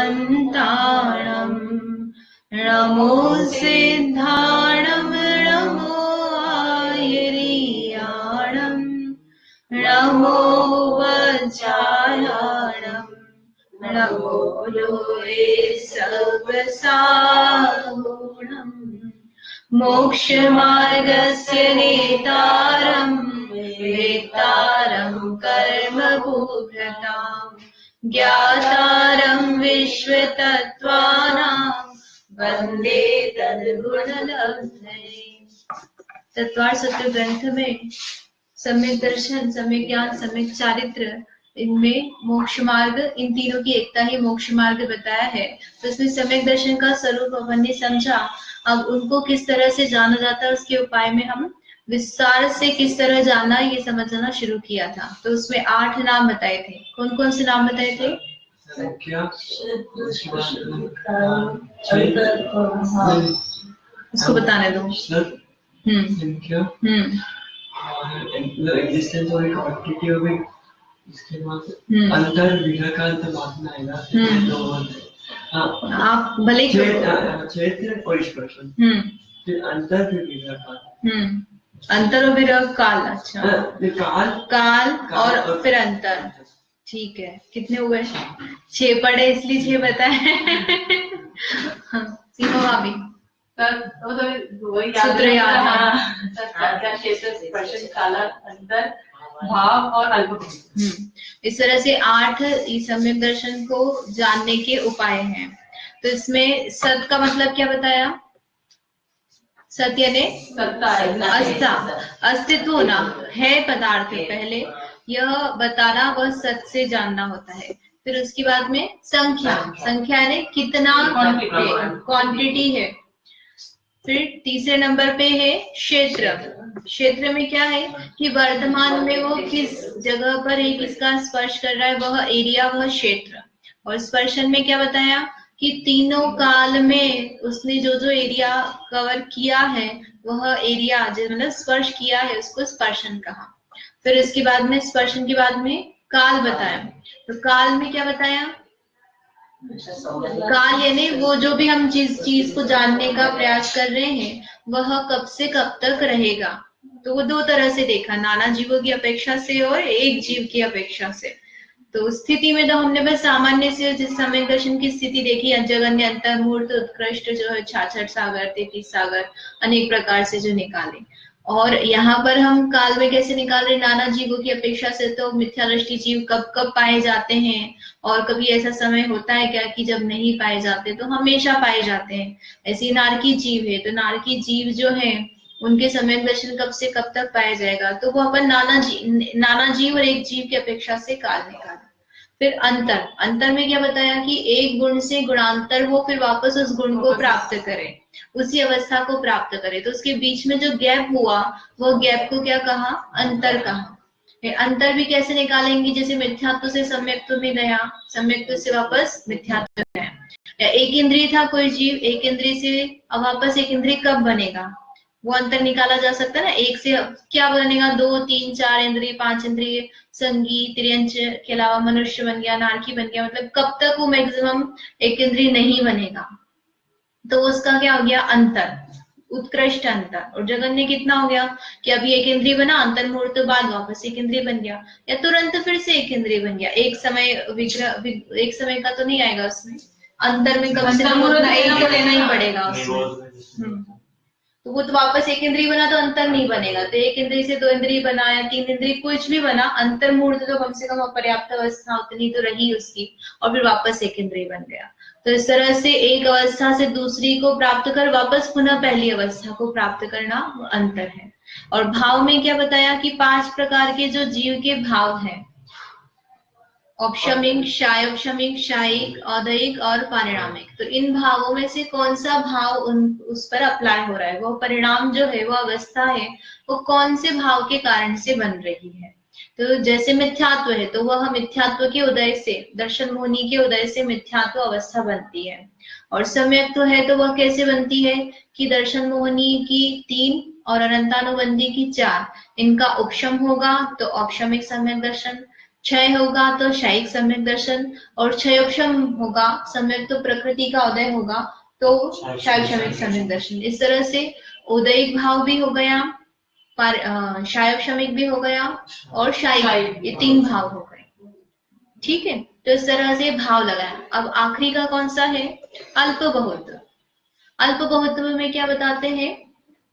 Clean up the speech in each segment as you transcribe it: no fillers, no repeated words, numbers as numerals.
भगवन्ताणम् नमो सिद्धाणम् नमो आयर्याणम् नमो वज्रायाणम् नमो लोहे सर्वसागुणम् मोक्षमार्गस्य नेतारम् वेत्तारम् कर्मभूभृताम् ज्ञातारम् विश्वतत्त्वानाम् वन्दे तद्गुणलब्धये। तत्वार सत्य ग्रंथ में सम्यक दर्शन, सम्यक ज्ञान, सम्यक चारित्र, इनमें मोक्ष मार्ग, इन तीनों की एकता ही मोक्ष मार्ग बताया है। तो इसमें सम्यक दर्शन का स्वरूप अपन ने समझा। अब उनको किस तरह से जाना जाता है, उसके उपाय में हम विस्तार से किस तरह जाना ये समझना शुरू किया था। तो उसमें 8 नाम बताए थे। कौन कौन से नाम बताए थे? उसको बताने दो। एग्जिस्टेंस और क्वांटिटी हो गई, इसके बाद अंतर विग्रह का अंतर बाद में आएगा। तो आप भले क्षेत्र और स्पर्शन, फिर अंतर, फिर विग्रह काल। अंतर और विग्रह काल। अच्छा, काल और फिर अंतर। ठीक है, कितने हुए? 6 पढ़े इसलिए 6 बताए। सीमा भाभी सूत्र याद है। अंतर, भाव और अल्प। इस तरह से 8 सम्यक दर्शन को जानने के उपाय हैं। तो इसमें सत का मतलब क्या बताया? सत्य ने अस्तित्व होना है पदार्थ पहले, यह बताना, वह सत से जानना होता है। फिर उसके बाद में संख्या, संख्या ने कितना, क्वांटिटी है। फिर तीसरे नंबर पे है क्षेत्र। क्षेत्र में क्या है कि वर्तमान में वो किस जगह पर है, किसका स्पर्श कर रहा है, वह एरिया, वह क्षेत्र। और स्पर्शन में क्या बताया कि तीनों काल में उसने जो जो एरिया कवर किया है, वह एरिया जो मतलब स्पर्श किया है, उसको स्पर्शन कहा। फिर इसके बाद में स्पर्शन के बाद में काल बताया। तो काल में क्या बताया? काल यानी वो जो भी हम चीज को जानने का प्रयास कर रहे हैं, वह कब से कब तक रहेगा। तो वो 2 तरह से देखा, नाना जीवों की अपेक्षा से और एक जीव की अपेक्षा से। तो स्थिति में तो हमने बस सामान्य से जिस सम्यक दर्शन की स्थिति देखी, जगन्य, अंतर्मूर्त, उत्कृष्ट, जो है 66 सागर, 33 सागर, अनेक प्रकार से जो निकाले। और यहाँ पर हम काल में कैसे निकाल रहे, नाना जीवों की अपेक्षा से। तो मिथ्या दृष्टि जीव कब कब पाए जाते हैं, और कभी ऐसा समय होता है क्या कि जब नहीं पाए जाते, तो हमेशा पाए जाते हैं। ऐसे नारकी जीव है, तो नारकी जीव जो है उनके सम्यक दर्शन कब से कब तक पाया जाएगा। तो वो अपन नाना जीव और एक जीव की अपेक्षा से काल निकाला। फिर अंतर, अंतर में क्या बताया कि एक गुण से गुणांतर हो, फिर वापस उस गुण को प्राप्त करे, उसी अवस्था को प्राप्त करे। तो उसके बीच में जो गैप हुआ, वो गैप को क्या कहा? अंतर कहा। अंतर भी कैसे निकालेंगे? जैसे मिथ्यात्व से सम्यक्त्व में गया, सम्यक्त्व से वापस मिथ्यात्व में गया। या एक इंद्रिय था कोई जीव, एक इंद्रिय से अब वापस एक इंद्रिय कब बनेगा, वो अंतर निकाला जा सकता है ना। एक से क्या बनेगा? 2, 3, 4 इंद्रिय, 5 इंद्रिय, संगीत, त्रियंच के अलावा मनुष्य बन गया, नारकी बन गया, मतलब कब तक वो मैक्सिमम एक इंद्रिय नहीं बनेगा। तो उसका क्या हो गया? अंतर, उत्कृष्ट अंतर। और जगन्य कितना हो गया कि अभी एक इंद्रिय बना, अंतर मुहूर्त बाद वापस एक इंद्रिय बन गया, या तुरंत फिर से एक इंद्रिय बन गया। एक समय एक समय का तो नहीं आएगा उसमें, अंतर में कम से कम उतना एक तो लेना ही पड़ेगा उसमें। तो वो तो वापस एक इंद्रिय बना तो अंतर नहीं बनेगा। तो एक इंद्रिय से 2 इंद्रिय बना या 3 इंद्रिय, कुछ भी बना, अंतर मुहूर्त तो कम से कम पर्याप्त अवस्था उतनी तो रही उसकी, और फिर वापस एक इंद्रिय बन गया। तो इस तरह से एक अवस्था से दूसरी को प्राप्त कर वापस पुनः पहली अवस्था को प्राप्त करना अंतर है। और भाव में क्या बताया कि 5 प्रकार के जो जीव के भाव हैं, औपशमिक, शायोपशमिक, शायिक, औदयिक और पारिणामिक। तो इन भावों में से कौन सा भाव उस पर अप्लाई हो रहा है, वो परिणाम जो है, वो अवस्था है, वो कौन से भाव के कारण से बन रही है। तो जैसे मिथ्यात्व है, तो वह मिथ्यात्व के उदय से, दर्शन मोहिनी के उदय से मिथ्यात्व अवस्था बनती है। और सम्यक्त्व है तो वह कैसे बनती है कि दर्शन मोहिनी की 3 और अनंतानुबंधी की 4, इनका उपशम होगा तो औपशमिक सम्यक दर्शन, क्षय होगा तो क्षयिक सम्यक दर्शन, और क्षयोपशम होगा सम्यक तो प्रकृति का उदय होगा तो क्षयक्षमिक सम्यक दर्शन। इस तरह से उदयिक भाव भी हो गया, क्षयोपशमिक भी हो गया और क्षयिक, ये 3 भाव हो गए। ठीक है, तो इस तरह से भाव लगाया। अब आखिरी का कौन सा है? अल्प बहुत। अल्प बहुत में क्या बताते हैं?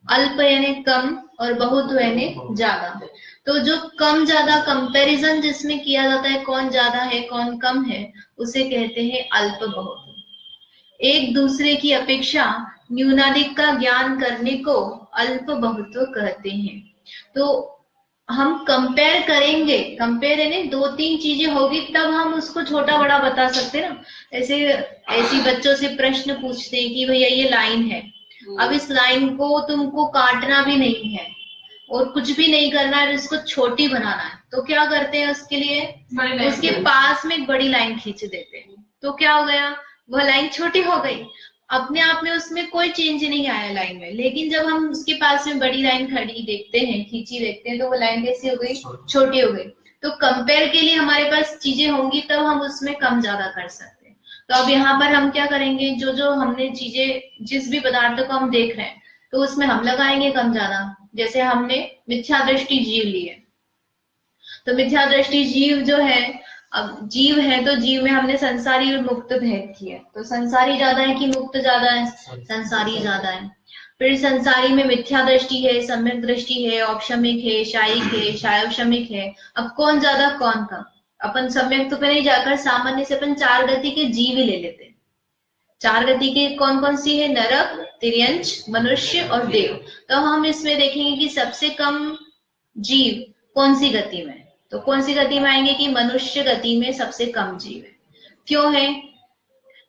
अल्प यानी कम और बहुत यानी ज्यादा। तो जो कम ज्यादा कंपैरिजन जिसमें किया जाता है, कौन ज्यादा है कौन कम है, उसे कहते हैं अल्प बहुत। एक दूसरे की अपेक्षा न्यूनाधिक का ज्ञान करने को अल्प बहुत्व कहते हैं। तो हम कंपेयर करेंगे, कंपेयर यानी 2-3 चीजें होगी तब हम उसको छोटा बड़ा बता सकते हैं ना। ऐसी बच्चों से प्रश्न पूछते हैं कि भैया ये लाइन है, अब इस लाइन को तुमको काटना भी नहीं है और कुछ भी नहीं करना है, इसको छोटी बनाना है, तो क्या करते हैं उसके लिए? उसके पास में एक बड़ी लाइन खींच देते हैं, तो क्या हो गया? वह लाइन छोटी हो गई। अपने आप में उसमें कोई चेंज नहीं आया लाइन में, लेकिन जब हम उसके पास में बड़ी लाइन खड़ी देखते हैं, खींची देखते हैं, तो वो लाइन कैसी हो गई? छोटी हो गई। तो कंपेयर के लिए हमारे पास चीजें होंगी तब हम उसमें कम ज्यादा कर सकते हैं। तो अब यहाँ पर हम क्या करेंगे? जो जो हमने चीजें, जिस भी पदार्थ को हम देख रहे हैं, तो उसमें हम लगाएंगे कम ज्यादा। जैसे हमने मिथ्या दृष्टि जीव ली है, तो मिथ्या दृष्टि जीव जो है, अब जीव है तो जीव में हमने संसारी और मुक्त भेद किया, तो संसारी ज्यादा है कि मुक्त ज्यादा है? संसारी ज्यादा है। फिर संसारी में मिथ्या दृष्टि है, सम्यक दृष्टि है, औपशमिक है, शायिक है, क्षयोपशमिक है। अब कौन ज्यादा कौन कम? अपन सम्यक तो पे नहीं जाकर सामान्य से अपन 4 गति के जीव ही ले लेते हैं। 4 गति के कौन कौन सी है? नरक, तिर्यंच, मनुष्य और देव। तो हम इसमें देखेंगे कि सबसे कम जीव कौन सी गति में? तो कौन सी गति में आएंगे? कि मनुष्य गति में सबसे कम जीव है। क्यों है?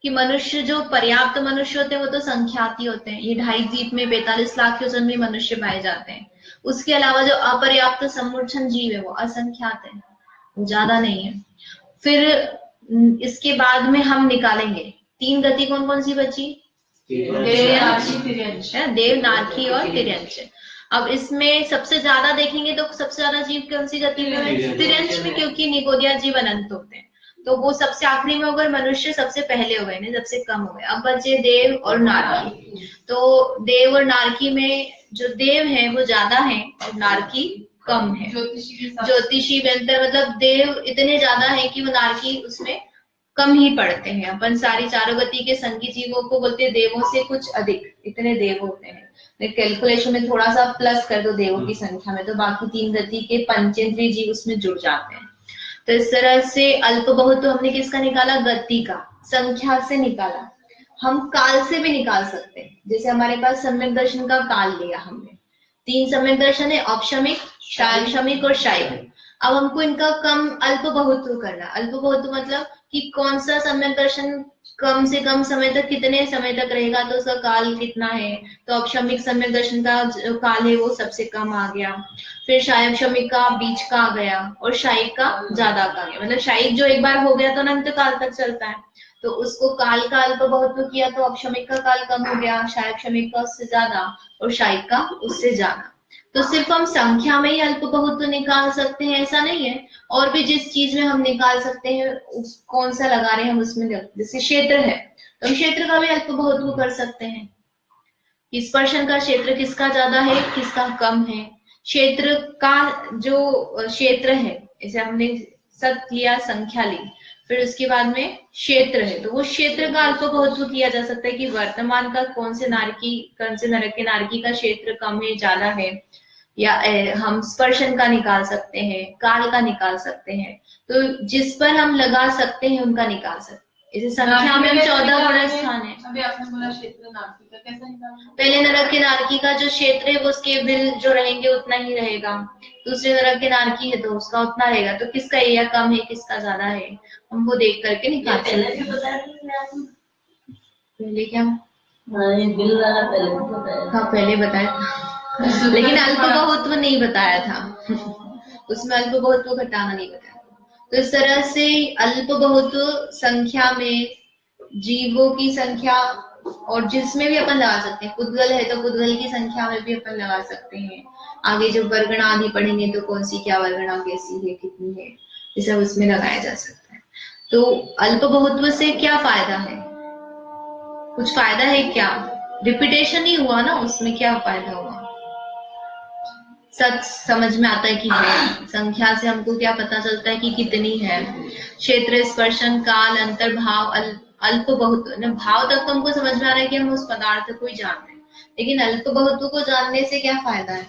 कि मनुष्य, जो पर्याप्त मनुष्य होते हैं वो तो संख्याती होते हैं, ये 2.5 द्वीप में 45 लाख योजन में मनुष्य पाए जाते हैं। उसके अलावा जो अपर्याप्त समूर्छन जीव है वो असंख्यात है, वो ज्यादा नहीं है। फिर इसके बाद में हम निकालेंगे 3 गति कौन कौन सी बची? देव, नारकी और तिर्यंच। अब इसमें सबसे ज्यादा देखेंगे तो सबसे ज्यादा जीव कौन सी गति में है? तिर्यंच में, क्योंकि निगोदिया जीव अनंत होते हैं, तो वो सबसे आखिरी में हो गए। मनुष्य सबसे पहले हो गए, नहीं सबसे कम हो गए। अब बचे देव और नारकी। तो देव और नारकी में जो देव है वो ज्यादा है और नारकी कम है। ज्योतिषी व्यंतर मतलब देव इतने ज्यादा है कि वो नारकी उसमें कम ही पड़ते हैं। अपन सारी 4 गति के संगी जीवों को बोलते हैं देवों से कुछ अधिक, इतने देव होते हैं। कैलकुलेशन में थोड़ा सा प्लस कर दो देवों की संख्या में, तो बाकी 3 गति के पंचेंद्रिय जीव उसमें जुड़ जाते हैं। तो इस तरह से अल्प बहुत तो हमने किसका निकाला? गति का, संख्या से निकाला। हम काल से भी निकाल सकते हैं। जैसे हमारे पास सम्यक दर्शन का काल लिया हमने, 3 सम्यक दर्शन है, औपशमिक, क्षयोपशमिक और शायिक। अब हमको इनका कम अल्प बहुत्व करना। अल्प बहुत्व मतलब कि कौन सा सम्यक दर्शन कम से कम समय तक, कितने समय तक रहेगा, तो उसका काल कितना है। तो औपशमिक सम्यक दर्शन का जो काल है वो सबसे कम आ गया। फिर क्षयोपशमिक का बीच का आ गया और शायिक का ज्यादा का गया। मतलब शायिक जो एक बार हो गया तो अनंत काल तक चलता है, तो उसको काल का अल्प बहुत्व किया तो औपशमिक का काल कम हो गया, क्षयोपशमिक का उससे ज्यादा और शायिक का उससे ज्यादा। तो सिर्फ हम संख्या में ही अल्प बहुत्व निकाल सकते हैं ऐसा नहीं है, और भी जिस चीज में हम निकाल सकते हैं कौन सा लगा रहे हैं हम उसमें। जैसे क्षेत्र है तो हम क्षेत्र का भी अल्प बहुत्व कर सकते हैं। स्पर्शन का क्षेत्र किसका ज्यादा है, किसका कम है। क्षेत्र का जो क्षेत्र है, जैसे हमने सत लिया, संख्या ली, फिर उसके बाद में क्षेत्र है, तो वो क्षेत्र का अल्प बहुत्व किया जा सकता है कि वर्तमान का कौन से नरक के नारकी का क्षेत्र कम है, ज्यादा है। या हम स्पर्शन का निकाल सकते हैं, काल का निकाल सकते हैं। तो जिस पर हम लगा सकते हैं उनका निकाल सकते हैं। इसे संख्या में 14 बड़ा स्थान है। अभी आपने बोला क्षेत्र नारकी का, कैसे निकालना? पहले नरक के नारकी का जो क्षेत्र है वो उसके बिल जो रहेंगे उतना ही रहेगा। दूसरे नरक के नारकी है तो उसका उतना रहेगा। तो किसका एरिया कम है, किसका ज्यादा है, हम वो देख करके निकाल सकते हैं। पहले क्या? बिल वाला पहले बताया। हाँ पहले बताया था, लेकिन अल्प बहुत्व नहीं बताया था। उसमें अल्प बहुत्व घटाना नहीं बताया। तो इस तरह से अल्प बहुत्व संख्या में जीवों की संख्या, और जिसमें भी अपन लगा सकते हैं। पुद्गल है तो पुद्गल की संख्या में भी अपन लगा सकते हैं। आगे जब वर्गणा आदि पढ़ेंगे तो कौन सी क्या वर्गणा कैसी है, कितनी है, ये सब उसमें लगाया जा सकता है। तो अल्प बहुत्व से क्या फायदा है? कुछ फायदा है क्या? रिपीटेशन ही हुआ ना, उसमें क्या फायदा हुआ? सच समझ में आता है कि है, संख्या से हमको क्या पता चलता है कि कितनी है। क्षेत्र, स्पर्शन, काल, अंतर्भाव, अल्प बहुत्व न, भाव तक तो हमको समझ में आ रहा है कि हम उस पदार्थ को ही जान रहे हैं, लेकिन अल्प बहुत्व को जानने से क्या फायदा है?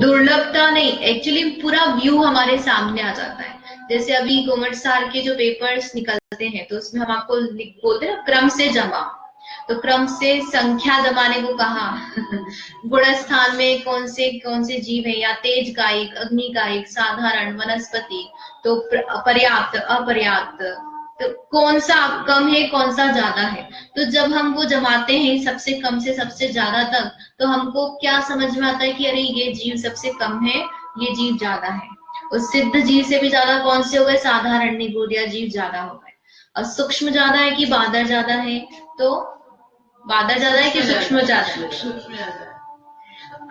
दुर्लभता नहीं, एक्चुअली पूरा व्यू हमारे सामने आ जाता है। जैसे अभी गवर्नमेंट सार के जो पेपर्स निकलते हैं तो उसमें हम आपको बोलते हैं ना क्रम से जमा, तो क्रम से संख्या जमाने को कहा गुण स्थान में कौन से जीव है, या तेज कायिक, अग्नि कायिक, साधारण, वनस्पति, तो पर्याप्त, अपर्याप्त, तो कौन सा कम है कौन सा ज्यादा है। तो जब हम वो जमाते हैं सबसे कम से सबसे ज्यादा तक, तो हमको क्या समझ में आता है कि अरे ये जीव सबसे कम है, ये जीव ज्यादा है। और सिद्ध जीव से भी ज्यादा कौन से हो गए? साधारण निगोरिया जीव ज्यादा हो गए। और सूक्ष्म ज्यादा है कि बादर ज्यादा है? तो बादर ज्यादा है कि सूक्ष्म ज्यादा है?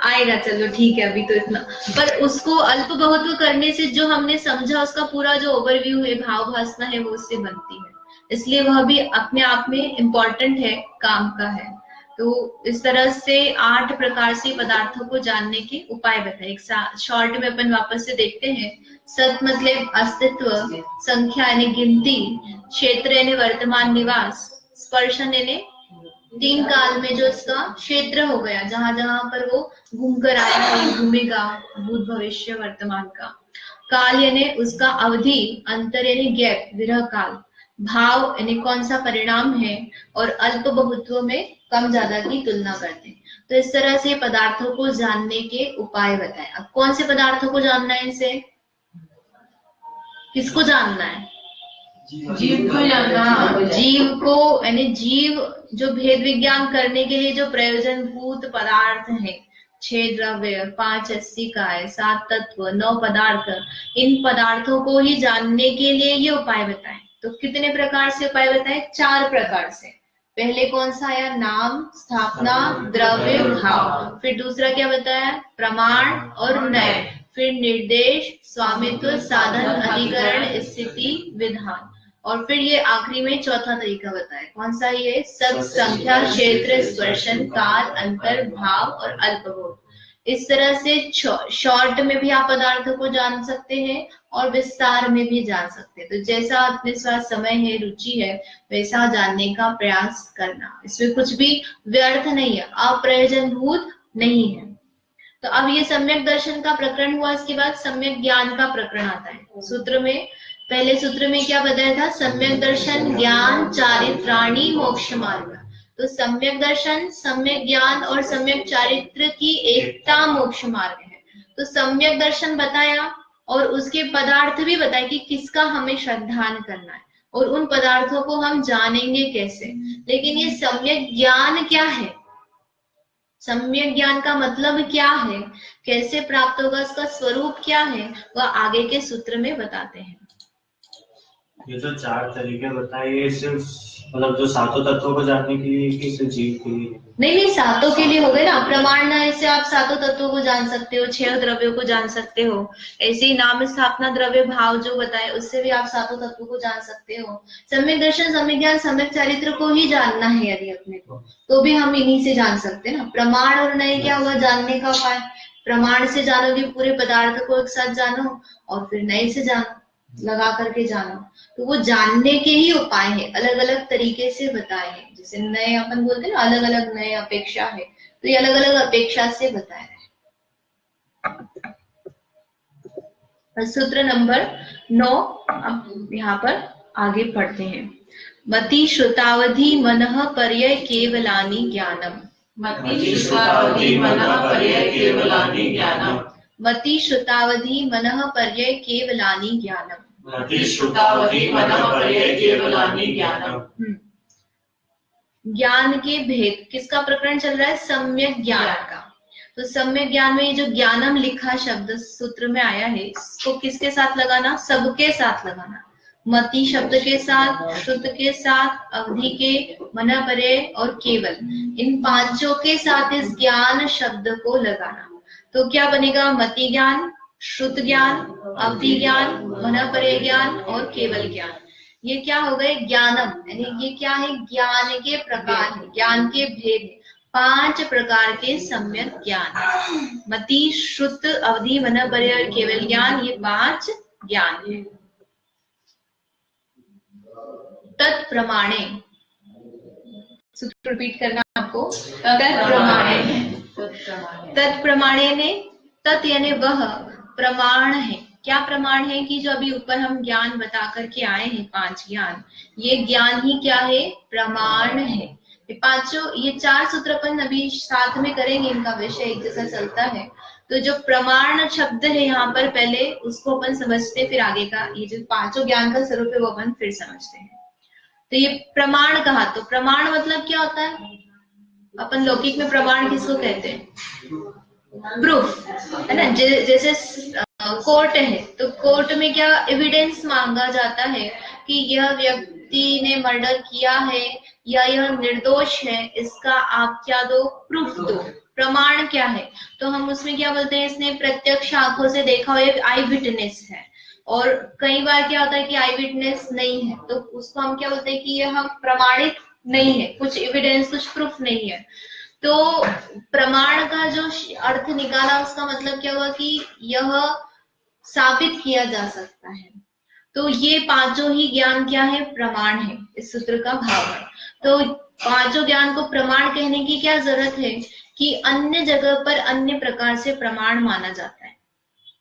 आएगा, चलो ठीक है, अभी तो इतना। पर उसको अल्प बहुत्व करने से जो हमने समझा, उसका पूरा जो ओवरव्यू है, भाव भासना है, वो उससे बनती है। इसलिए वह भी अपने आप में इम्पोर्टेंट है, काम का है। तो इस तरह से 8 प्रकार से पदार्थों को जानने के उपाय बताए। एक शॉर्ट में अपन वापस से देखते हैं। सत मतलब अस्तित्व, संख्या यानी गिनती, क्षेत्र यानी वर्तमान निवास, स्पर्शन यानी 3 काल में जो इसका क्षेत्र हो गया, जहां जहां पर वो घूमकर आया है, घूमेगा, भूत भविष्य वर्तमान का। काल यानी उसका अवधि, अंतर यानी गैप, विरह काल, भाव यानी कौन सा परिणाम है, और अल्प बहुत्व में कम ज्यादा की तुलना करते हैं। तो इस तरह से पदार्थों को जानने के उपाय बताए। अब कौन से पदार्थों को जानना है? इनसे किसको जानना है? जीव को जानना, जीव को, यानी जीव जो भेद विज्ञान करने के लिए जो प्रयोजनभूत पदार्थ है, 6 द्रव्य, 5 अस्थिकाय, 7 तत्व, 9 पदार्थ, इन पदार्थों को ही जानने के लिए ये उपाय बताए। तो कितने प्रकार से उपाय बताए? 4 प्रकार से। पहले कौन सा आया? नाम, स्थापना, द्रव्य, भाव। फिर दूसरा क्या बताया? प्रमाण और नय। फिर निर्देश, स्वामित्व, साधन, अधिकरण, स्थिति, विधान। और फिर ये आखिरी में चौथा तरीका बताया। कौन सा? ये सत, संख्या, क्षेत्र, स्पर्शन, काल, अंतर, भाव और अल्पबोध। इस तरह से शॉर्ट में भी आप पदार्थों को जान सकते हैं और विस्तार में भी जान सकते हैं। तो जैसा अपने पास समय है, रुचि है, वैसा जानने का प्रयास करना। इसमें कुछ भी व्यर्थ नहीं है, अप्रयोजनभूत नहीं है। तो अब ये सम्यक दर्शन का प्रकरण हुआ, इसके बाद सम्यक ज्ञान का प्रकरण आता है। सूत्र में, पहले सूत्र में क्या बताया था? सम्यक दर्शन, ज्ञान, चारित्राणि, मोक्ष मार्ग। तो सम्यक दर्शन, सम्यक ज्ञान और सम्यक चारित्र की एकता मोक्ष मार्ग है। तो सम्यक दर्शन बताया और उसके पदार्थ भी बताए कि किसका हमें श्रद्धान करना है और उन पदार्थों को हम जानेंगे कैसे। लेकिन ये सम्यक ज्ञान क्या है? सम्यक ज्ञान का मतलब क्या है, कैसे प्राप्त होगा, इसका स्वरूप क्या है, वह आगे के सूत्र में बताते हैं। ये जो 4 तरीके बताए, ये सिर्फ मतलब जो 7 तत्वों को जानने के लिए कि सिर्फ जीव के लिए? नहीं, 7 के लिए हो गए ना। प्रमाण से आप 7 तत्वों को जान सकते हो, 6 द्रव्यों को जान सकते हो। ऐसे ही नाम, स्थापना, द्रव्य, भाव जो बताए, उससे भी आप 7 तत्वों को जान सकते हो। सम्यक दर्शन, सम्यक ज्ञान, सम्यक चरित्र को ही जानना है यदि अपने को, तो भी हम इन्हीं से जान सकते हैं ना। प्रमाण और नय क्या हुआ? जानने का उपाय। प्रमाण से जानोगे, पूरे पदार्थ को एक साथ जानो, और फिर नय से जानो, लगा करके जानो। तो वो जानने के ही उपाय है, अलग अलग तरीके से बताए हैं। जैसे नए अपन बोलते हैं ना, अलग अलग नए अपेक्षा है, तो ये अलग अलग अपेक्षा से बताया है। सूत्र नंबर 9 अब यहाँ पर आगे पढ़ते हैं। मति श्रुतावधि मनः पर्यय केवलानि ज्ञानम। मति श्रुतावधि मनः पर्यय केवलानि ज्ञानम। मति श्रुतावधि मनः पर्यय केवलानि ज्ञानम। मति श्रुतावधि मनः पर्यय केवलानि ज्ञानम। ज्ञान के भेद, किसका प्रकरण चल रहा है? सम्यक ज्ञान का। तो सम्यक ज्ञान में जो ज्ञानम लिखा शब्द सूत्र में आया है, इसको किसके साथ लगाना? सबके साथ लगाना। मति शब्द के साथ, श्रुत के साथ, अवधि के, मनःपर्यय और केवल, इन पांचों के साथ इस ज्ञान शब्द को लगाना। तो क्या बनेगा? मति ज्ञान, श्रुत ज्ञान, अवधि ज्ञान, मनःपर्यय ज्ञान और केवल ज्ञान। ये क्या हो गए? ज्ञानम, यानी ये क्या है? ज्ञान के प्रकार है, ज्ञान के भेद, 5 प्रकार के सम्यक ज्ञान। मति, श्रुत, अवधि, मनःपर्यय और केवल ज्ञान, ये 5 ज्ञान है। तत्प्रमाणे, सूत्र रिपीट करना आपको। तत्प्रमाणे, तत्प्रमाणे ने, तत् यानी वह, प्रमाण है। क्या प्रमाण है? कि जो अभी ऊपर हम ज्ञान बता करके आए हैं, 5 ज्ञान, ये ज्ञान ही क्या है? प्रमाण है। ये पांचों, ये 4 सूत्र अपन अभी साथ में करेंगे, इनका विषय एक जैसा चलता है। तो जो प्रमाण शब्द है यहाँ पर, पहले उसको अपन समझते, फिर आगे का ये जो 5 ज्ञान का स्वरूप है वो अपन फिर समझते हैं। तो ये प्रमाण कहा, तो प्रमाण मतलब क्या होता है? अपन लौकिक में प्रमाण किसको कहते हैं? प्रूफ, है ना। जैसे कोर्ट है, तो कोर्ट में क्या एविडेंस मांगा जाता है कि यह व्यक्ति ने मर्डर किया है या यह निर्दोष है, इसका आप क्या दो? प्रूफ दो। प्रमाण क्या है? तो हम उसमें क्या बोलते हैं? इसने प्रत्यक्ष आंखों से देखा हुआ, एक आई विटनेस है। और कई बार क्या होता है कि आई विटनेस नहीं है, तो उसको हम क्या बोलते हैं? कि यह हम प्रमाणित नहीं है, कुछ एविडेंस, कुछ प्रूफ नहीं है। तो प्रमाण का जो अर्थ निकाला, उसका मतलब क्या हुआ? कि यह साबित किया जा सकता है। तो ये 5 ही ज्ञान क्या है? प्रमाण है। इस सूत्र का भाव है। तो 5 ज्ञान को प्रमाण कहने की क्या जरूरत है? कि अन्य जगह पर अन्य प्रकार से प्रमाण माना जाता है।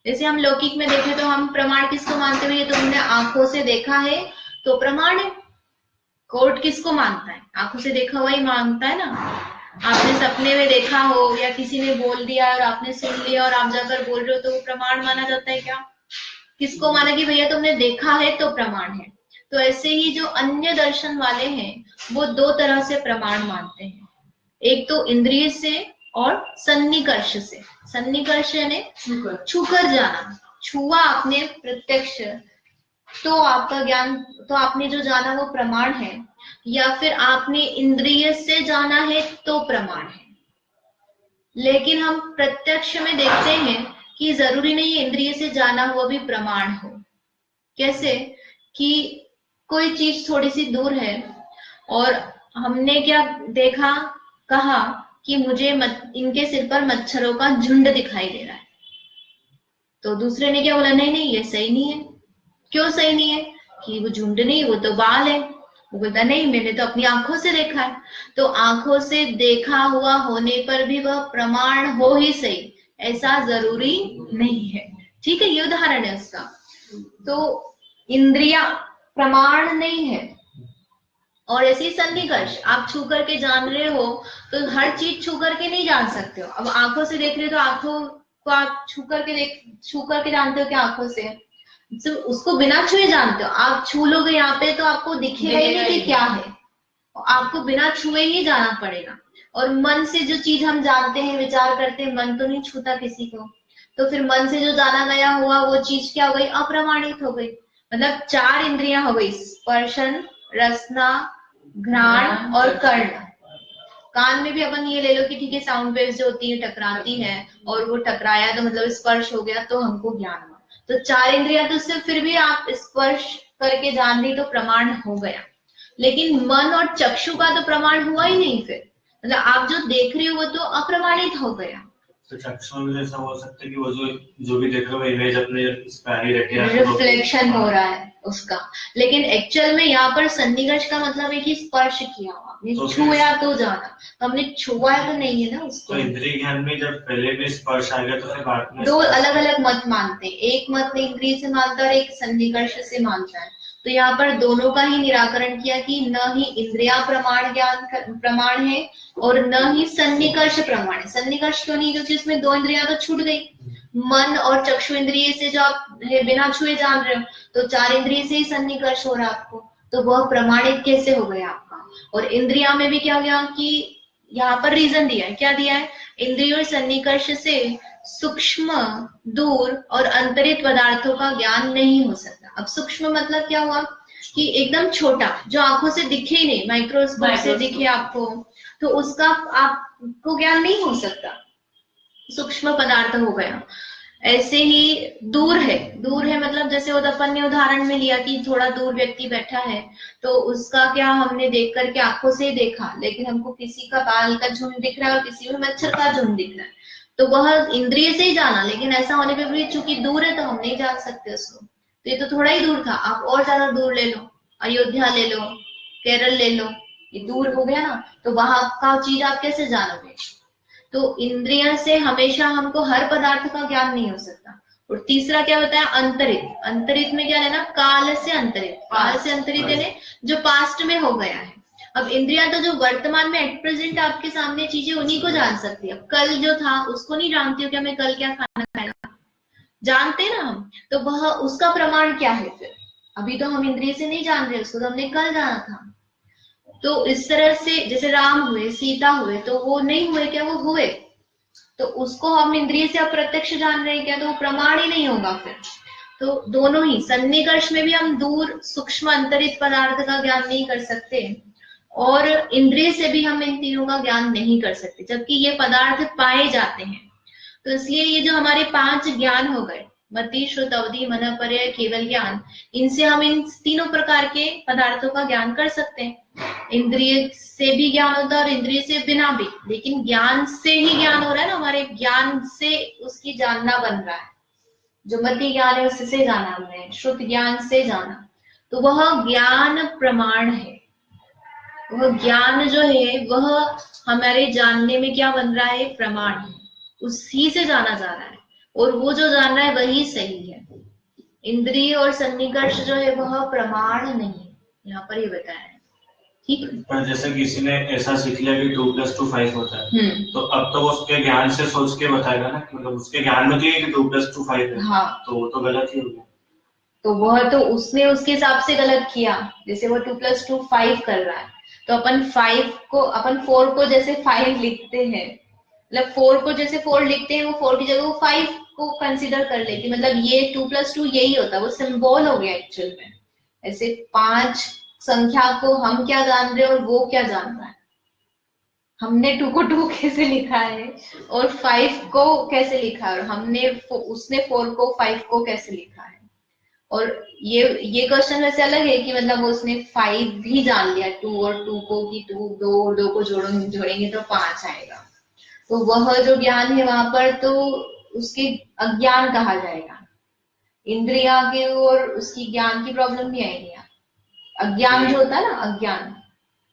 जैसे हम लौकिक में देखें तो हम प्रमाण किसको मानते हैं? ये तुमने आंखों से देखा है तो प्रमाण है। कोर्ट किसको मानता है? आंखों से देखा हुआ ही मानता है ना। आपने सपने में देखा हो या किसी ने बोल दिया और आपने सुन लिया और आप जाकर बोल रहे हो, तो वो प्रमाण माना जाता है क्या? किसको माना? कि भैया तुमने देखा है तो प्रमाण है। तो ऐसे ही जो अन्य दर्शन वाले हैं, वो 2 तरह से प्रमाण मानते हैं। एक तो इंद्रिय से और सन्निकर्ष से। सन्निकर्ष यानी छूकर जाना, छुआ आपने प्रत्यक्ष, तो आपका ज्ञान, तो आपने जो जाना वो प्रमाण है। या फिर आपने इंद्रिय से जाना है तो प्रमाण है। लेकिन हम प्रत्यक्ष में देखते हैं कि जरूरी नहीं इंद्रिय से जाना हुआ भी प्रमाण हो। कैसे? कि कोई चीज थोड़ी सी दूर है और हमने क्या देखा, कहा कि मुझे इनके सिर पर मच्छरों का झुंड दिखाई दे रहा है। तो दूसरे ने क्या बोला? नहीं नहीं, ये सही नहीं है। क्यों सही नहीं है? कि वो झुंड नहीं, वो तो बाल है। वो बोलता नहीं, मैंने तो अपनी आंखों से देखा है। तो आंखों से देखा हुआ होने पर भी वह प्रमाण हो ही सही, ऐसा जरूरी नहीं है। ठीक है, ये उदाहरण है उसका। तो इंद्रिया प्रमाण नहीं है। और ऐसे ही सन्निकर्ष, आप छू करके जान रहे हो तो हर चीज छू करके नहीं जान सकते हो। अब आंखों से देख रहे हो तो आंखों को आप छू करके जानते हो क्या? आंखों से तो उसको बिना छुए जानते हो। आप छू लोगे यहाँ पे तो आपको दिखेगा ही नहीं कि क्या है, आपको बिना छुए ही जाना पड़ेगा। और मन से जो चीज हम जानते हैं, विचार करते हैं, मन तो नहीं छूता किसी को। तो फिर मन से जो जाना गया हुआ वो चीज क्या हो गई? अप्रमाणित हो गई। मतलब 4 इंद्रियां हो गई, स्पर्शन, रसना, घ्राण और कर्ण। कान में भी अपन ये ले लो कि ठीक है, साउंड वेव्स जो होती है टकराती है, और वो टकराया तो मतलब स्पर्श हो गया, तो हमको ज्ञान हुआ। तो 4 इंद्रियां, तो उससे फिर भी आप स्पर्श करके जान ली तो प्रमाण हो गया। लेकिन मन और चक्षु का तो प्रमाण हुआ ही नहीं। फिर मतलब आप जो देख रहे हो वो तो अप्रमाणित हो गया। तो चक्षु में ऐसा हो सकता है कि वो जो भी देख रहे हो इमेज अपने रेटिना रिफ्लेक्शन हो रहा है उसका। लेकिन एक्चुअल में यहाँ पर सन्निकर्ष का मतलब है कि स्पर्श किया, आपने तो छुआ तो जाना, तो हमने छुआ तो नहीं है ना उसको। तो इंद्रिय ज्ञान में जब पहले भी स्पर्श आ गया तो फिर बाद में 2 अलग अलग मत मानते हैं। एक मत इंद्रिय से मानता है और एक सन्निकर्ष से मानता है। तो यहाँ पर दोनों का ही निराकरण किया कि न ही इंद्रिया प्रमाण है और न ही सन्निकर्ष प्रमाण है। सन्निकर्ष क्यों नहीं? क्योंकि उसमें 2 इंद्रियां तो छूट गई। मन और चक्षु इंद्रिय से जो आप बिना छुए जान रहे हो, तो 4 इंद्रिय से ही सन्निकर्ष हो रहा है आपको, तो वह प्रमाणित कैसे हो गया आपका? और इंद्रिया में भी क्या हो गया कि यहाँ पर रीजन दिया है। क्या दिया है? इंद्रियों सन्निकर्ष से सूक्ष्म, दूर और अंतरित पदार्थों का ज्ञान नहीं हो सकता। अब सूक्ष्म मतलब क्या हुआ कि एकदम छोटा, जो आंखों से दिखे ही नहीं, माइक्रोस्कोप से दिखे आपको, तो उसका आपको ज्ञान नहीं हो सकता, सूक्ष्म पदार्थ हो गया। ऐसे ही दूर है, दूर है मतलब जैसे वो अपन ने उदाहरण में लिया कि थोड़ा दूर व्यक्ति बैठा है, तो उसका क्या हमने देख करके आंखों से देखा, लेकिन हमको किसी का बाल का झुंड दिख रहा है और किसी में मच्छर का झुंड दिख रहा है, तो वह इंद्रिय से ही जाना, लेकिन ऐसा होने पे भी चूंकि दूर है तो हम नहीं जान सकते उसको। तो ये तो थोड़ा ही दूर था, आप और ज्यादा दूर ले लो, अयोध्या ले लो, केरल ले लो, ये दूर हो गया ना, तो वहां का चीज आप कैसे जानोगे। तो इंद्रिय से हमेशा हमको हर पदार्थ का ज्ञान नहीं हो सकता। और तीसरा क्या होता है, अंतरित। अंतरित में क्या लेना, काल से अंतरित, काल से अंतरित यानी जो पास्ट में हो गया है। अब इंद्रियां तो जो वर्तमान में एट प्रेजेंट आपके सामने चीजें, उन्हीं को जान सकती है। कल जो था उसको नहीं जानती हो कि मैं कल क्या खाना खाया, जानते ना हम, तो वह उसका प्रमाण क्या है फिर। अभी तो हम इंद्रिय से नहीं जान रहे उसको, तो हमने कल जाना था। तो इस तरह से जैसे राम हुए, सीता हुए, तो वो नहीं हुए क्या, वो हुए, तो उसको हम इंद्रिय से अप्रत्यक्ष जान रहे हैं क्या, तो वो प्रमाण ही नहीं होगा फिर। तो दोनों ही, सन्निकर्ष में भी हम दूर सूक्ष्म अंतरित पदार्थ का ज्ञान नहीं कर सकते, और इंद्रिय से भी हम इन तीनों का ज्ञान नहीं कर सकते, जबकि ये पदार्थ पाए जाते हैं। तो इसलिए ये जो हमारे 5 ज्ञान हो गए, मति, श्रुत, अवधि, मन, पर्याय, केवल ज्ञान, इनसे हम इन तीनों प्रकार के पदार्थों का ज्ञान कर सकते हैं। इंद्रिय से भी ज्ञान होता है और इंद्रिय से बिना भी, लेकिन ज्ञान से ही ज्ञान हो रहा है ना, हमारे ज्ञान से उसकी जानना बन रहा है। जो मति ज्ञान है उससे जाना हमने, श्रुत ज्ञान से जाना, तो वह ज्ञान प्रमाण है। वह ज्ञान जो है वह हमारे जानने में क्या बन रहा है, प्रमाण है, उसी से जाना जा रहा है, और वो जो जान रहा है वही सही है। इंद्रिय और सन्निकर्ष जो है वह प्रमाण नहीं है, यहाँ पर ये बताया है। ठीक है, पर जैसे किसी ने ऐसा सीख लिया कि 2 + 2 5 होता है, तो अब तो उसके ज्ञान से सोच के बताएगा ना, मतलब उसके ज्ञान में कि 2 + 2 5 है। हाँ, तो वो तो गलत ही हो गया। तो वह तो उसने उसके हिसाब से गलत किया, जैसे वो 2 + 2 5 कर रहा है, तो अपन 4 को जैसे 5 लिखते हैं, मतलब 4 को जैसे 4 लिखते हैं, वो 4 की जगह वो 5 को कंसीडर कर ले कि मतलब ये 2 + 2 यही होता है, वो सिंबल हो गया एक्चुअल में। ऐसे 5 संख्या को हम क्या जान रहे हैं और वो क्या जान रहा है, हमने 2 को 2 कैसे लिखा है और 5 को कैसे लिखा है, और उसने 4 को 5 को कैसे लिखा है। और ये क्वेश्चन वैसे अलग है कि मतलब उसने 5 भी जान लिया, 2 और 2 को, कि 2 और 2 को जोड़ेंगे तो 5 आएगा, तो वह जो ज्ञान है वहां पर तो उसके अज्ञान कहा जाएगा। इंद्रिया के और उसकी ज्ञान की प्रॉब्लम नहीं आएगी। अज्ञान जो होता है ना, अज्ञान,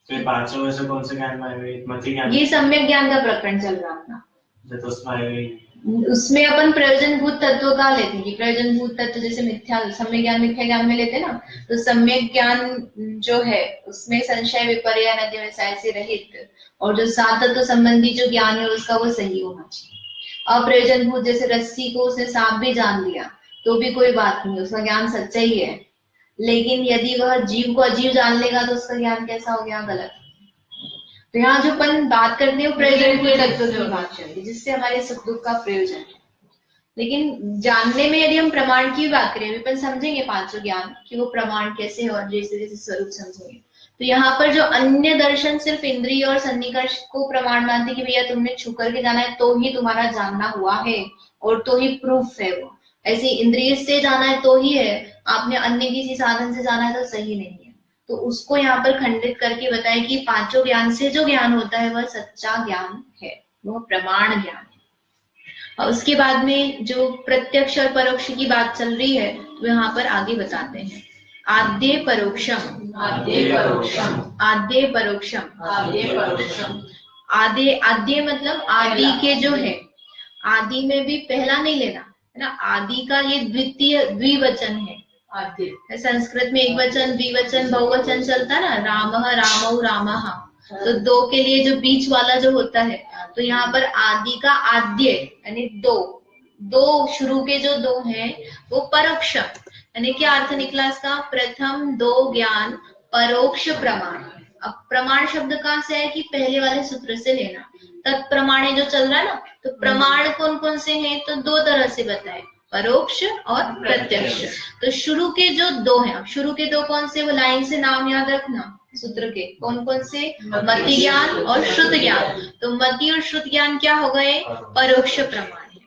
तो 5 में से कौन से ज्ञान में आएगा, मति ज्ञान, ये सम्यक ज्ञान का प्रकरण चल रहा अपना, तो उसमें आएगा। उसमें अपन प्रयोजनभूत तत्व का लेते हैं कि प्रयोजनभूत तत्व, जैसे मिथ्या सम्यक ज्ञान मिथ्या ज्ञान में लेते हैं ना, तो सम्यक ज्ञान जो है उसमें संशय, विपर्य, अनध्यवसाय से रहित, और जो 7 तत्व संबंधी जो ज्ञान है उसका वो सही होना चाहिए। अप्रयोजनभूत, जैसे रस्सी को उसने सांप भी जान लिया तो भी कोई बात नहीं, उसका ज्ञान सच्चा ही है, लेकिन यदि वह जीव को अजीव जान लेगा तो उसका ज्ञान कैसा हो गया, गलत। तो यहाँ जो अपन बात करते हैं प्रयोजन की तत्व की बात करते हैं, जिससे हमारे सुख दुख का प्रयोजन है। लेकिन जानने में यदि हम प्रमाण की बात करें, अपन समझेंगे 5 ज्ञान कि वो प्रमाण कैसे है, और जैसे जैसे स्वरूप समझेंगे। तो यहाँ पर जो अन्य दर्शन सिर्फ इंद्रिय और सन्निकर्ष को प्रमाण मानते कि भैया तुमने छू करके जाना है तो ही तुम्हारा जानना हुआ है और तो ही प्रूफ है, वो ऐसे इंद्रिय से जाना है तो ही है, आपने अन्य किसी साधन से जाना है तो सही नहीं है। तो उसको यहाँ पर खंडित करके बताया कि 5 ज्ञान से जो ज्ञान होता है वह सच्चा ज्ञान है, वह प्रमाण ज्ञान है। और उसके बाद में जो प्रत्यक्ष और परोक्ष की बात चल रही है, तो यहाँ पर आगे बताते हैं, आद्य परोक्षम, आद्य परोक्षम, आद्य परोक्षम, आद्य परोक्षम। आद्य मतलब आदि के जो है, आदि में भी पहला नहीं लेना है ना, आदि का ये द्विवचन है। आद्य संस्कृत में एक वचन, द्विवचन, बहुवचन चलता है ना, रामः, रामौ, रामः, तो 2 के लिए जो बीच वाला जो होता है, तो यहाँ पर आदि का आद्य यानी 2 शुरू के जो 2 हैं वो परोक्ष, यानी क्या अर्थ निकला इसका, प्रथम 2 ज्ञान परोक्ष प्रमाण, अब प्रमाण शब्द कहाँ से है कि पहले वाले सूत्र से लेना, तत्प्रमाणे जो चल रहा है ना, तो प्रमाण कौन कौन से हैं, तो दो तरह से बताए, परोक्ष और प्रत्यक्ष। तो शुरू के जो दो हैं, अब शुरू के दो कौन से, वो लाइन से नाम याद रखना सूत्र के, कौन कौन से, मति ज्ञान और श्रुत ज्ञान। तो मति और श्रुत ज्ञान क्या हो गए, परोक्ष प्रमाण है।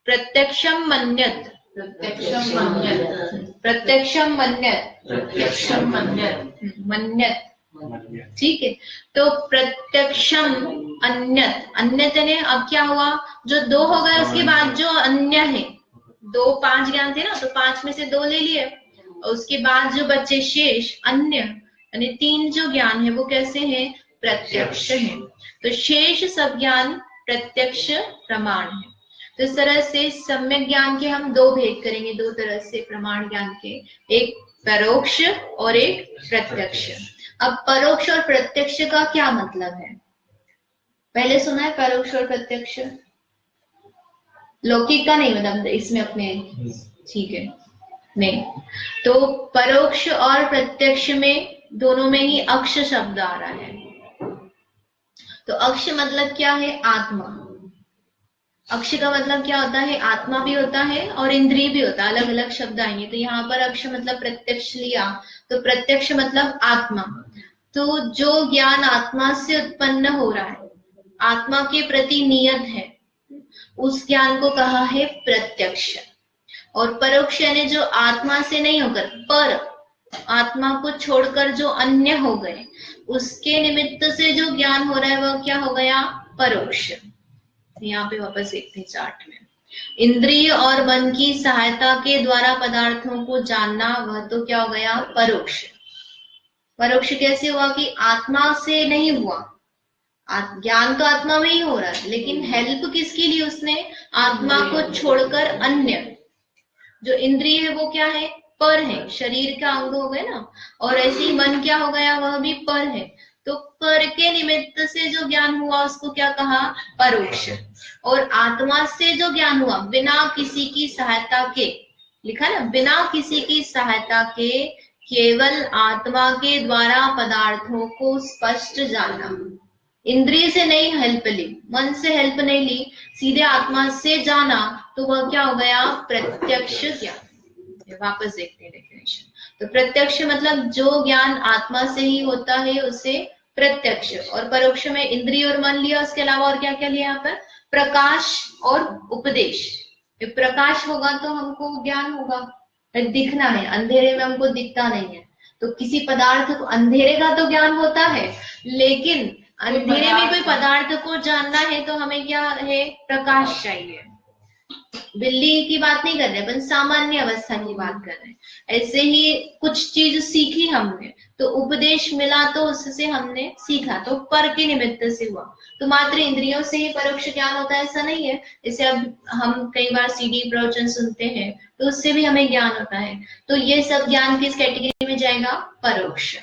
प्रत्यक्षम मन्यत, प्रत्यक्षम मन्यत, प्रत्यक्षम मन्यत, प्रत्यक्षम मन्यत, मन्यत, ठीक है। तो प्रत्यक्षम अन्यत, अन्यत ने अब क्या हुआ, जो दो हो गए उसके बाद जो अन्य है, दो पांच ज्ञान थे ना, तो पांच में से दो ले लिए, और उसके बाद जो बच्चे शेष अन्य यानी तीन जो ज्ञान है वो कैसे हैं, प्रत्यक्ष है। तो शेष सब ज्ञान प्रत्यक्ष प्रमाण है। तो इस तरह से सम्यक ज्ञान के हम दो भेद करेंगे, दो तरह से प्रमाण ज्ञान के, एक परोक्ष और एक प्रत्यक्ष। अब परोक्ष और प्रत्यक्ष का क्या मतलब है, पहले सुना है परोक्ष और प्रत्यक्ष, लौकिक का नहीं, मतलब इसमें अपने, ठीक है, नहीं। तो परोक्ष और प्रत्यक्ष में दोनों में ही अक्ष शब्द आ रहा है। तो अक्ष मतलब क्या है, आत्मा। अक्ष का मतलब क्या होता है, आत्मा भी होता है और इंद्रिय भी होता है, अलग अलग शब्द आएंगे। तो यहाँ पर अक्ष मतलब प्रत्यक्ष लिया, तो प्रत्यक्ष मतलब आत्मा। तो जो ज्ञान आत्मा से उत्पन्न हो रहा है, आत्मा के प्रति नियत है, उस ज्ञान को कहा है प्रत्यक्ष। और परोक्ष यानी जो आत्मा से नहीं होकर, पर आत्मा को छोड़कर जो अन्य हो गए, उसके निमित्त से जो ज्ञान हो रहा है वह क्या हो गया, परोक्ष। यहाँ पे वापस देखते हैं चार्ट में, इंद्रिय और मन की सहायता के द्वारा पदार्थों को जानना, वह तो क्या हो गया, परोक्ष। परोक्ष कैसे हुआ कि आत्मा से नहीं हुआ, ज्ञान तो आत्मा में ही हो रहा है, लेकिन हेल्प किसके लिए, उसने आत्मा को छोड़कर अन्य जो इंद्रिय है वो क्या है, पर है, शरीर का अंग हो गए ना, और ऐसे ही मन क्या हो गया, वह भी पर है। तो पर के निमित्त से जो ज्ञान हुआ उसको क्या कहा, परोक्ष। और आत्मा से जो ज्ञान हुआ बिना किसी की सहायता के, लिखा ना, बिना किसी की सहायता के केवल आत्मा के द्वारा पदार्थों को स्पष्ट जाना, इंद्रिय से नहीं हेल्प ली, मन से हेल्प नहीं ली, सीधे आत्मा से जाना, तो वह क्या हो गया, प्रत्यक्ष ज्ञान। वापस देखते हैं डेफिनेशन। तो प्रत्यक्ष मतलब जो ज्ञान आत्मा से ही होता है उसे प्रत्यक्ष, और परोक्ष में इंद्रिय और मन लिया, उसके अलावा और क्या क्या लिया यहाँ पर, प्रकाश और उपदेश। प्रकाश होगा तो हमको ज्ञान होगा, दिखना है, अंधेरे में हमको दिखता नहीं है। तो किसी पदार्थ को, अंधेरे का तो ज्ञान होता है, लेकिन अंधेरे में कोई पदार्थ को जानना है तो हमें क्या है, प्रकाश चाहिए। बिल्ली की बात नहीं कर रहे अपन, सामान्य अवस्था की बात कर रहे हैं। ऐसे ही कुछ चीज सीखी हमने, तो उपदेश मिला तो उससे हमने सीखा, तो पर के निमित्त से हुआ। तो मात्र इंद्रियों से ही परोक्ष ज्ञान होता है ऐसा नहीं है। जैसे अब हम कई बार सीडी प्रवचन सुनते हैं तो उससे भी हमें ज्ञान होता है। तो ये सब ज्ञान किस कैटेगरी में जाएगा, परोक्ष।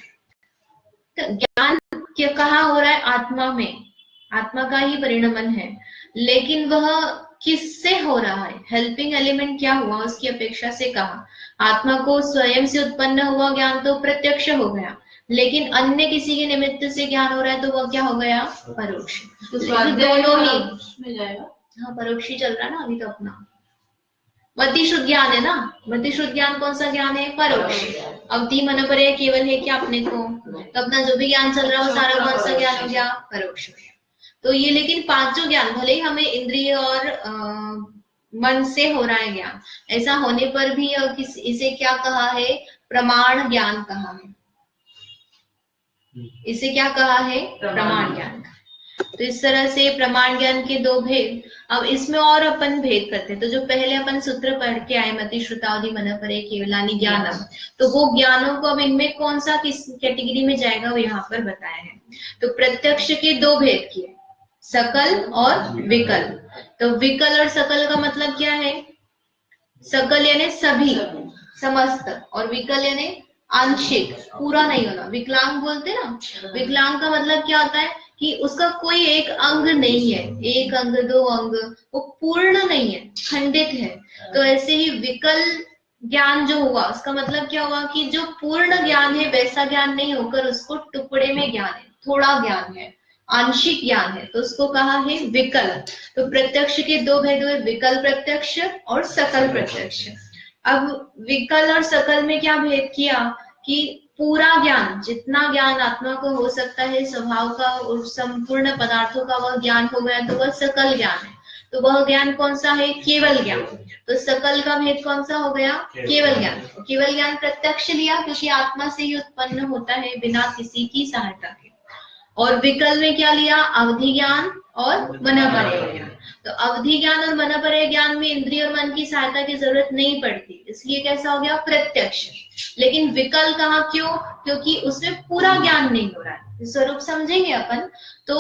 तो ज्ञान क्या कहाँ हो रहा है, आत्मा में, आत्मा का ही परिणमन है, लेकिन वह किससे हो रहा है, हेल्पिंग एलिमेंट क्या हुआ उसकी अपेक्षा से कहा। आत्मा को स्वयं से उत्पन्न हुआ ज्ञान तो प्रत्यक्ष हो गया, लेकिन अन्य किसी के निमित्त से ज्ञान हो रहा है तो वह क्या हो गया, परोक्ष। तो दोनों ही में जाएगा, हाँ परोक्ष ही चल रहा है ना अभी तो अपना। मति शुद्ध ज्ञान है ना, मति शुद्ध ज्ञान कौन सा ज्ञान है, परोक्ष। अवधि मन पर केवल है क्या अपने को, तो अपना जो भी ज्ञान चल रहा है वो सारा कौन सा ज्ञान हो गया, परोक्ष। तो ये लेकिन पांचों ज्ञान भले ही हमें इंद्रिय और मन से हो रहा है ज्ञान, ऐसा होने पर भी इसे क्या कहा है, प्रमाण ज्ञान कहा है। इसे क्या कहा है, प्रमाण ज्ञान। तो इस तरह से प्रमाण ज्ञान के दो भेद। अब इसमें और अपन भेद करते हैं। तो जो पहले अपन सूत्र पढ़ के आए, मति श्रुतावधि मन परे केवलानि ज्ञानम, तो वो ज्ञानों को अब इनमें कौन सा किस कैटेगरी में जाएगा वो यहाँ पर बताया है। तो प्रत्यक्ष के दो भेद किए, सकल और विकल। तो विकल और सकल का मतलब क्या है, सकल यानी सभी समस्त, और विकल यानी आंशिक, पूरा नहीं होना। विकलांग बोलते ना, विकलांग का मतलब क्या होता है कि उसका कोई एक अंग नहीं है, एक अंग दो अंग, वो पूर्ण नहीं है, खंडित है। तो ऐसे ही विकल ज्ञान जो हुआ उसका मतलब क्या हुआ कि जो पूर्ण ज्ञान है वैसा ज्ञान नहीं होकर उसको टुकड़े में ज्ञान है, थोड़ा ज्ञान है, आंशिक ज्ञान है, तो उसको कहा है विकल। तो प्रत्यक्ष के दो भेद हुए, विकल प्रत्यक्ष और सकल प्रत्यक्ष। अब विकल और सकल में क्या भेद किया कि पूरा ज्ञान, जितना ज्ञान आत्मा को हो सकता है स्वभाव का और संपूर्ण पदार्थों का, वह ज्ञान हो गया तो वह सकल ज्ञान है। तो वह ज्ञान कौन सा है? केवल ज्ञान। तो सकल का भेद कौन सा हो गया? केवल ज्ञान। केवल ज्ञान प्रत्यक्ष लिया क्योंकि आत्मा से ही उत्पन्न होता है बिना किसी की सहायता के। और विकल में क्या लिया? अवधि ज्ञान और मनोपर्य ज्ञान। तो अवधि ज्ञान और मनोपर्य ज्ञान में इंद्रिय और मन की सहायता की जरूरत नहीं पड़ती, इसलिए कैसा हो गया? प्रत्यक्ष। लेकिन विकल कहा? क्यों? क्योंकि उसमें पूरा ज्ञान नहीं हो रहा है। स्वरूप समझेंगे अपन तो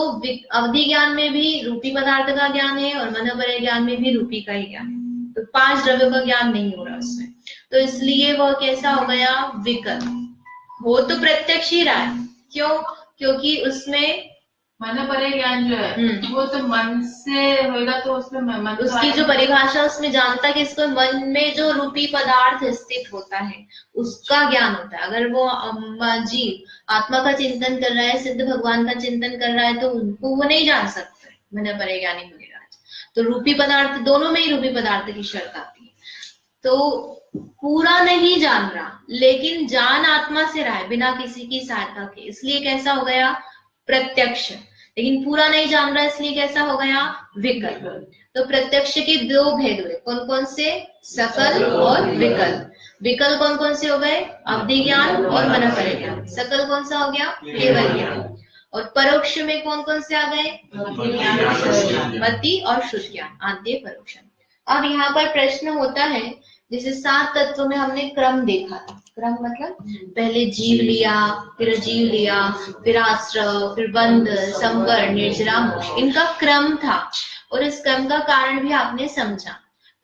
अवधि ज्ञान में भी रूपी पदार्थ का ज्ञान है और मनोपर्य ज्ञान में भी रूपी का ही ज्ञान है, तो 5 द्रव्यों का ज्ञान नहीं हो रहा उसमें, तो इसलिए वह कैसा हो गया? विकल। वो तो प्रत्यक्ष ही रहा है। क्यों? क्योंकि उसमें मनोपर्य ज्ञान जो है वो तो मन से होगा, तो उसमें मन उसकी जो परिभाषा उसमें जानता कि इसको मन में जो रूपी पदार्थ स्थित होता है उसका ज्ञान होता है। अगर वो जीव आत्मा का चिंतन कर रहा है, सिद्ध भगवान का चिंतन कर रहा है, तो उनको वो नहीं जान सकता मनोपर्य ज्ञानी मुनिराज। तो रूपी पदार्थ, दोनों में ही रूपी पदार्थ की शर्त आती है। तो पूरा नहीं जान रहा लेकिन जान आत्मा से रहा है बिना किसी की सहायता के, इसलिए कैसा हो गया? प्रत्यक्ष। लेकिन पूरा नहीं जान रहा इसलिए कैसा हो गया? विकल। तो प्रत्यक्ष के दो भेद हुए, कौन कौन से? सकल और विकल। विकल कौन कौन से हो गए? अवधि ज्ञान और मनोपर्य ज्ञान। सकल कौन सा हो गया? केवल ज्ञान। और परोक्ष में कौन कौन से आ गए? मति और शुद्ध ज्ञान, आद्य परोक्ष। अब यहाँ पर प्रश्न होता है, जैसे 7 तत्व में हमने क्रम देखा था। क्रम मतलब पहले जीव लिया, फिर अजीव लिया, फिर आश्रव, फिर बंध, संवर, निर्जरा, मोक्ष, इनका क्रम था और इस क्रम का कारण भी आपने समझा।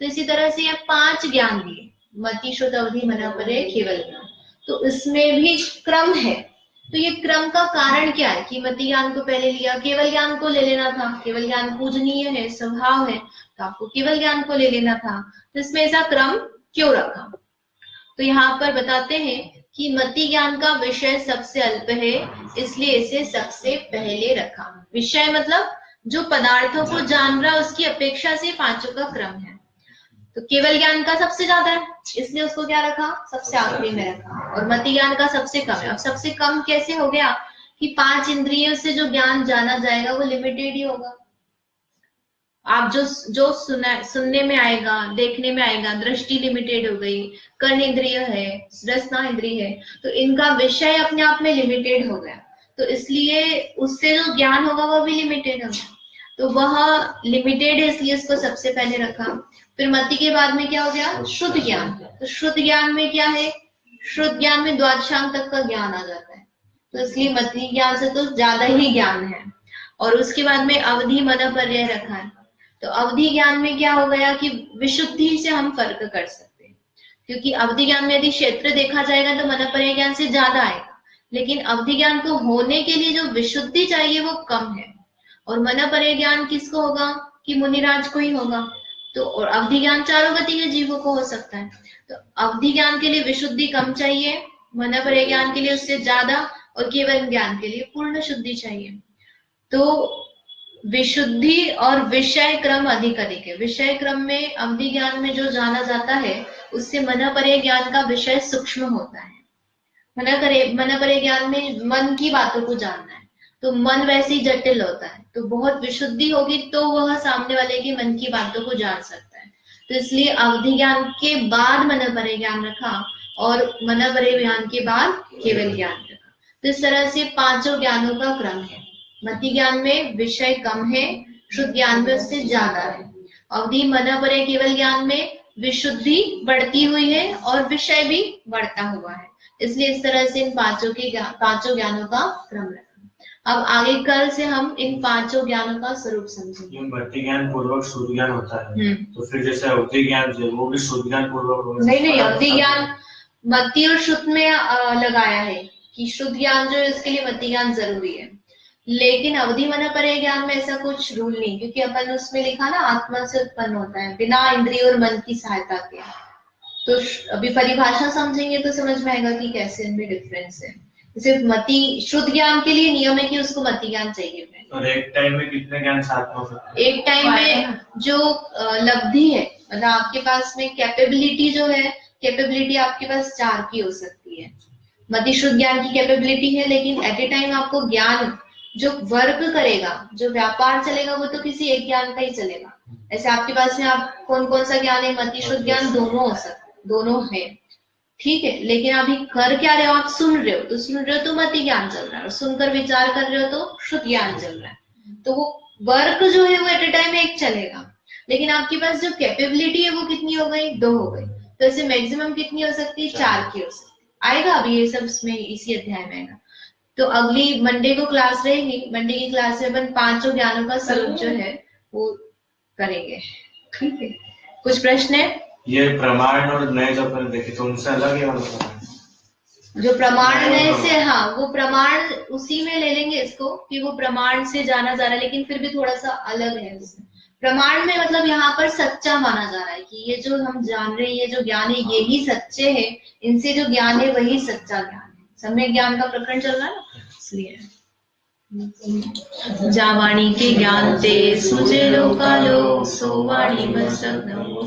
तो इसी तरह से ये 5 ज्ञान दिए, मति, शुद्ध, अवधि, मनोपर्य, केवल ज्ञान, तो इसमें भी क्रम है। तो ये क्रम का कारण क्या है कि मति ज्ञान को पहले लिया, केवल ज्ञान को ले लेना था, केवल ज्ञान पूजनीय है, स्वभाव है, तो आपको केवल ज्ञान को ले लेना था। तो इसमें ऐसा क्रम क्यों रखा? तो यहाँ पर बताते हैं कि मति ज्ञान का विषय सबसे अल्प है, इसलिए इसे सबसे पहले रखा। विषय मतलब जो पदार्थों को जान रहा उसकी अपेक्षा से 5 का क्रम है। तो केवल ज्ञान का सबसे ज्यादा है, इसलिए उसको क्या रखा? सबसे आखिरी में रखा। और मति ज्ञान का सबसे कम है। अब सबसे कम कैसे हो गया कि 5 इंद्रियों से जो ज्ञान जाना जाएगा वो लिमिटेड ही होगा। आप जो सुनने में आएगा, देखने में आएगा, दृष्टि लिमिटेड हो गई, कर्ण इंद्रिय है, रसना इंद्रिय है, तो इनका विषय अपने आप में लिमिटेड हो गया। तो इसलिए उससे जो ज्ञान होगा वो भी लिमिटेड होगा। तो वह लिमिटेड है इसलिए उसको सबसे पहले रखा। फिर मति के बाद में क्या हो गया? शुद्ध ज्ञान। तो शुद्ध ज्ञान में क्या है? शुद्ध ज्ञान में द्वादशांग तक का ज्ञान आ जाता है, तो इसलिए मति ज्ञान से तो ज्यादा ही ज्ञान है। और उसके बाद में अवधि, मनोपर्य रखा है। तो अवधि ज्ञान में क्या हो गया कि विशुद्धि से हम फर्क कर सकते हैं, क्योंकि अवधि ज्ञान में यदि क्षेत्र देखा जाएगा तो मनोपर्य ज्ञान से ज्यादा आएगा, लेकिन अवधि ज्ञान को होने के लिए जो विशुद्धि चाहिए वो कम है। और मनोपर्य ज्ञान किसको होगा? कि मुनिराज को ही होगा। तो और अवधि ज्ञान चारों गति के जीवों को हो सकता है। तो अवधि ज्ञान के लिए विशुद्धि कम चाहिए, मनोपर्य ज्ञान के लिए उससे ज्यादा, और केवल ज्ञान के लिए पूर्ण शुद्धि चाहिए। तो विशुद्धि और विषय क्रम अधिक है। विषय क्रम में अवधि ज्ञान में जो जाना जाता है उससे मनोपर्य ज्ञान का विषय सूक्ष्म होता है। मनोपर्य ज्ञान में मन की बातों को जानना है, तो मन वैसे ही जटिल होता है, तो बहुत विशुद्धि होगी तो वह सामने वाले के मन की बातों को जान सकता है। तो इसलिए अवधि ज्ञान के बाद मनोपर्य ज्ञान रखा और मनोपर्य ज्ञान के बाद केवल ज्ञान रखा। तो इस तरह से 5 ज्ञानों का क्रम है। मति ज्ञान में विषय कम है, शुद्ध ज्ञान में उससे ज्यादा है। अवधि, मनोपर्य, केवल ज्ञान में विशुद्धि बढ़ती हुई है और विषय भी बढ़ता हुआ है, इसलिए इस तरह से इन 5 ज्ञानों का क्रम रखा। अब आगे कल से हम इन 5 ज्ञानों का स्वरूप समझेंगे। मति ज्ञान पूर्वक शुद्ध ज्ञान होता है, तो फिर जैसे अवधि ज्ञान वो भी शुद्ध ज्ञान पूर्वक नहीं, अवधि ज्ञान मति और शुद्ध में लगाया है कि शुद्ध ज्ञान जो है उसके लिए मति ज्ञान जरूरी है, लेकिन अवधि, मनोपर्य ज्ञान में ऐसा कुछ रूल नहीं, क्योंकि अपन उसमें लिखा ना आत्मा से उत्पन्न होता है बिना इंद्रिय और मन की सहायता के। तो अभी परिभाषा समझेंगे तो समझ में आएगा कि कैसे इनमें डिफरेंस है। सिर्फ मति शुद्ध ज्ञान के लिए नियम है कि उसको मति ज्ञान चाहिए। और एक टाइम में कितने ज्ञान साथ में हो सकते हैं? एक टाइम में जो लब्धि है, मतलब आपके पास में कैपेबिलिटी जो है, कैपेबिलिटी आपके पास 4 की हो सकती है। मति शुद्ध ज्ञान की कैपेबिलिटी है, लेकिन एट ए टाइम आपको ज्ञान जो वर्क करेगा, जो व्यापार चलेगा, वो तो किसी एक ज्ञान का ही चलेगा। ऐसे आपके पास में आप कौन कौन सा ज्ञान है? मति शुद्ध ज्ञान दोनों हो सकते, दोनों है, ठीक है। लेकिन अभी कर क्या रहे हो? आप सुन रहे हो, तो सुन रहे हो तो मति ज्ञान चल रहा है, और सुनकर विचार कर रहे हो तो शुद्ध ज्ञान चल रहा है। तो वो वर्क जो है वो एट ए टाइम एक चलेगा, लेकिन आपके पास जो कैपेबिलिटी है वो कितनी हो गई? 2 हो गई। तो ऐसे मैक्सिमम कितनी हो सकती है? 4 की हो सकती है। आएगा अभी ये सब इसमें, इसी अध्याय में आएगा। तो अगली मंडे को क्लास रहेगी, मंडे की क्लास में अपन 5 ज्ञानों का स्वरूप जो है वो करेंगे, ठीक है। कुछ प्रश्न है? ये प्रमाण और नए जो अपन देखे तो उनसे अलग है वाला जो प्रमाण है से, हाँ वो प्रमाण उसी में ले लेंगे इसको कि वो प्रमाण से जाना जा रहा है, लेकिन फिर भी थोड़ा सा अलग है उसमें। प्रमाण में मतलब यहाँ पर सच्चा माना जा रहा है कि ये जो हम जान रहे हैं, ये जो ज्ञान है ये ही सच्चे है, इनसे जो ज्ञान है वही सच्चा ज्ञान है। सम्यक ज्ञान का प्रकरण चल रहा है ना, इसलिए जावाणी के ज्ञान ते सुजे लोकालो सो वाणी मस्तक